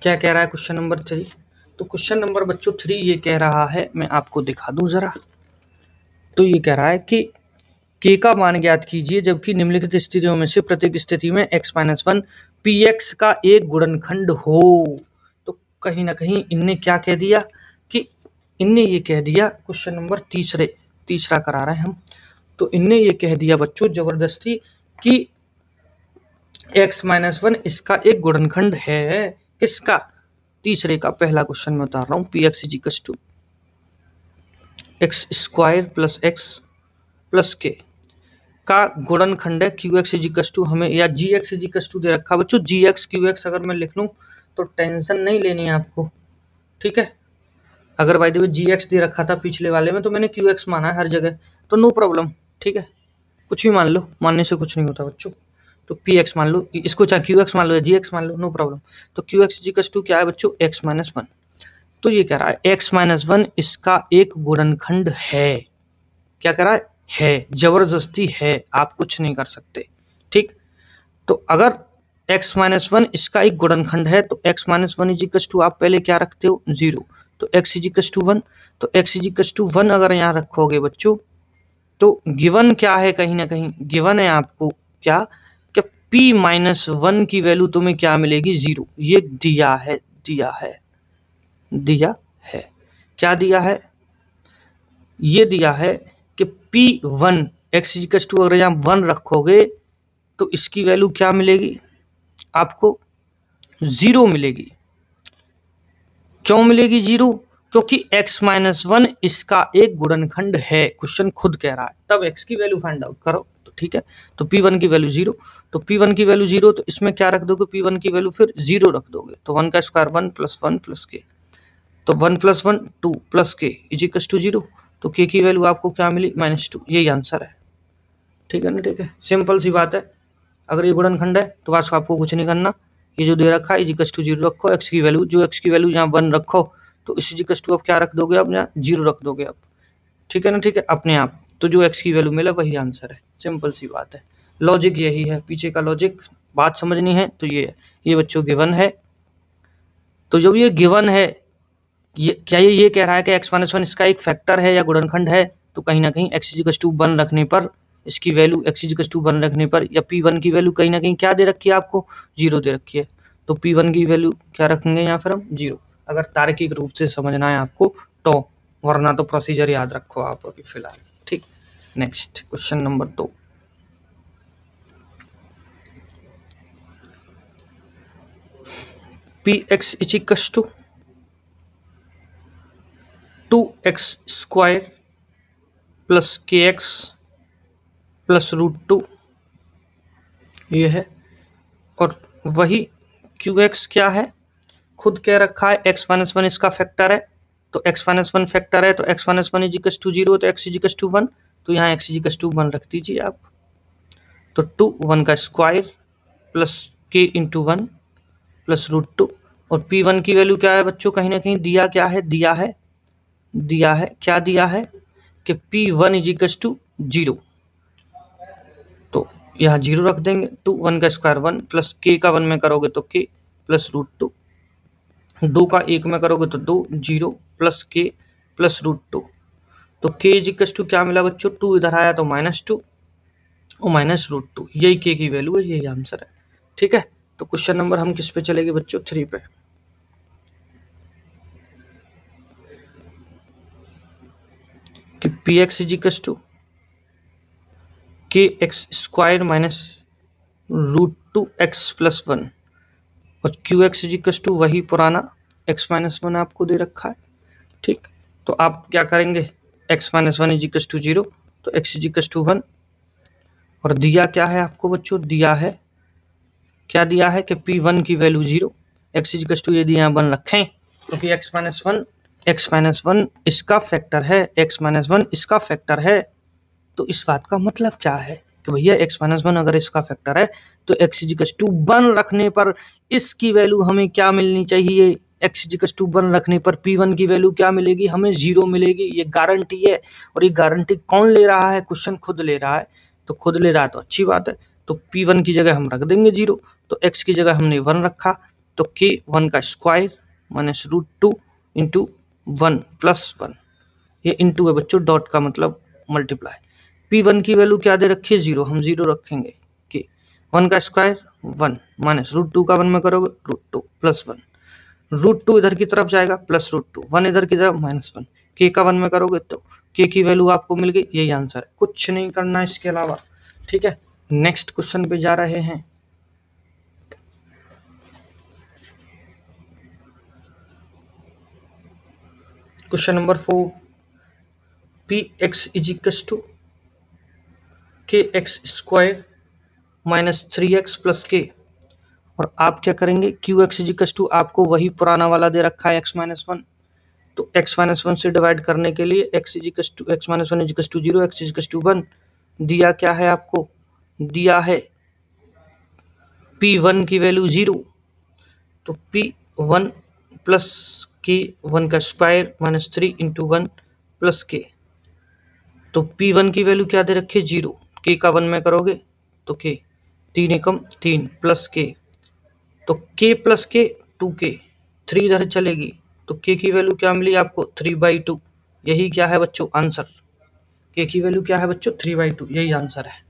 क्या कह रहा है क्वेश्चन नंबर 3? तो क्वेश्चन नंबर बच्चों 3 ये कह रहा है, मैं आपको दिखा दूं जरा। तो ये कह रहा है कि k का मान ज्ञात कीजिए जबकि निम्नलिखित स्थितियों में से प्रत्येक स्थिति में x-1 px का एक गुणनखंड हो। तो कहीं ना कहीं इनने क्या कह दिया कि इनने ये कह दिया, क्वेश्चन नंबर तीसरा करा रहे हैं हम। तो इनने ये कह दिया बच्चों जबरदस्ती कि x-1 इसका एक गुणनखंड है। किसका? तीसरे का। पहला क्वेश्चन में उतार रहा हूं, px = x² + x + k का गुणनखंड है qx = हमें, या gx = दे रखा बच्चों। gx qx अगर मैं लिख लूं तो टेंशन नहीं लेनी है आपको, ठीक है। अगर बाय द वे gx दे रखा था पिछले वाले में तो मैंने qx माना है हर जगह, तो नो प्रॉब्लम, ठीक है। कुछ भी मान लो, मानने से कुछ नहीं होता बच्चों। तो px मान लो, इसको चाहे qx मान लो या gx मान लो, नो प्रॉब्लम। तो qx = क्या है बच्चों? x-1। तो ये कह रहा है x-1 इसका एक गुणनखंड है। क्या कह रहा है? जबरदस्ती है, आप कुछ नहीं कर सकते, ठीक। तो अगर x-1 इसका एक गुणनखंड है तो x-1 आप पहले क्या रखते हो? 0। तो x = 1। तो x = 1 अगर यहाँ रखोगे बच्चों तो गिवन क्या है? कहीं ना कहीं गिवन है आपको क्या कि p-1 की वैल्यू तुम्हें क्या मिलेगी? 0। ये दिया है क्या दिया है? ये दिया है कि p1 x = अगर यहाँ 1 रखोगे तो इसकी वैल्यू क्या मिलेगी आपको? 0 मिलेगी। क्यों मिलेगी 0? क्योंकि x-1 इसका एक गुणनखंड है, क्वेश्चन खुद कह रहा है। तब x की वैल्यू फाइंड आउट करो, तो ठीक है। तो p1 की वैल्यू 0, तो p1 की वैल्यू 0, तो इसमें क्या रख दोगे? p1 की वैल्यू फिर 0 रख दोगे। तो 1 का स्क्वायर 1 + 1 + k, तो 1 + 1 2 + k = 0। तो k की वैल्यू आपको क्या मिली? -2। यही आंसर है, ठीक है ना? ठीक है, सिंपल सी बात है। अगर ये गुणनखंड है तो बस आपको कुछ नहीं करना, ये जो दे रखा है = 0 रखो। x की वैल्यू यहाँ 1 रखो, तो इस = आप क्या रख दोगे? अब यहाँ 0 रख दोगे अब, ठीक है ना? ठीक है, अपने आप। तो जो x की वैल्यू मिला वही आंसर है, सिंपल सी बात है। लॉजिक यही है, पीछे का लॉजिक बात समझनी है तो ये है। ये बच्चों गिवन है। तो जब ये गिवन है, क्या ये कह रहा है कि x-1 इसका एक फैक्टर है या गुणनखंड है? तो कहीं ना कहीं x = 1 रखने पर, इसकी वैल्यू x = 1 रखने पर, या p1 की वैल्यू कहीं ना कहीं क्या दे रखी है आपको? 0 दे रखी है। तो p1 की वैल्यू क्या रखेंगे यहाँ फिर हम? 0, अगर तार्किक रूप से समझना है आपको तो, वरना तो प्रोसीजर याद रखो आप अभी फिलहाल, ठीक। Next question number 2। px = 2x² + kx + √2 ये है। और वही qx क्या है? खुद कह रखा है x-1 इसका फैक्टर है। तो x-1 फैक्टर है तो x-1 = 0, तो x = 1, तो यहाँ x = 1 रख दीजिए आप। तो 2 1 का स्क्वायर + k × 1 + √2। और p1 की वैल्यू क्या है बच्चों? कहीं ना कहीं दिया क्या है? दिया है क्या दिया है कि p1 = 0, तो यहाँ 0 रख देंगे। 2 1 का स्क्वायर 1 + k का 1 में करोगे तो k + √2, 2 का 1 में करोगे तो 2, 0 + k + √2। तो k = क्या मिला बच्चों? 2 इधर आया तो -2 और -√2, यही k की वैल्यू है, यही आंसर है, ठीक है। तो क्वेश्चन नंबर हम किस पे चलेंगे बच्चों? 3 पे। कि px = kx² - √2x + 1 और qx = वही पुराना x-1 आपको दे रखा है, ठीक। तो आप क्या करेंगे? x-1 = 0, तो x = 1, और दिया क्या है आपको बच्चों? दिया है क्या? दिया है कि p1 की वैल्यू 0, x = यदि यहाँ 1 रखें क्योंकि x-1 इसका फैक्टर है, x-1 इसका फैक्टर है। तो इस बात का मतलब क्या है कि भैया x-1 अगर इसका फैक्टर है तो x = 1 रखने पर इसकी वैल्यू हमें क्या मिलनी चाहिए? x = 1 रखने पर p1 की वैल्यू क्या मिलेगी? हमें 0 मिलेगी। ये गारंटी है, और ये गारंटी कौन ले रहा है? क्वेश्चन खुद ले रहा है। तो खुद ले रहा है तो अच्छी बात है। तो p1 की जगह हम रख देंगे 0, तो x की जगह हमने 1 रखा, तो के 1 का square minus root 2 into 1 plus 1, ये इंटू है बच्चों, डॉट का मतलब मल्टीप्लाई। P1 की वैल्यू क्या दे रखी है 0, हम 0 रखेंगे। के 1 का स्क्वायर 1 माइनस रूट 2 का 1 में करोगे रूट 2 प्लस 1, रूट 2 इधर की तरफ जाएगा प्लस रूट 2, 1 इधर की तरफ माइनस 1, के का 1 में करोगे तो के की वैल्यू आपको मिल गई, यही आंसर है, कुछ नहीं करना इसके अलावा। ठीक है, नेक्स्ट क्वेश्चन पे जा रहे हैं। Question number 4, Px is equal to kx square minus 3x plus k, और आप क्या करेंगे, Qx इज इक्वल टू आपको वही पुराना वाला दे रखा है x माइनस 1, तो x माइनस 1 से डिवाइड करने के लिए x is equal to x minus 1 is equal to 0, x is equal to 1, दिया क्या है आपको, दिया है P1 की वैल्यू 0, तो P1 प्लस के 1 का स्क्वायर माइनस 3 इंटू 1 प्लस के, तो P1 की वैल्यू क्या दे रखी है 0, के का 1 में करोगे तो के 3 एकम 3 प्लस के, तो के प्लस के 2k, 3 इधर चलेगी तो के की वैल्यू क्या मिली आपको 3/2, यही क्या है बच्चों आंसर, के की वैल्यू क्या है बच्चों 3/2, यही आंसर है।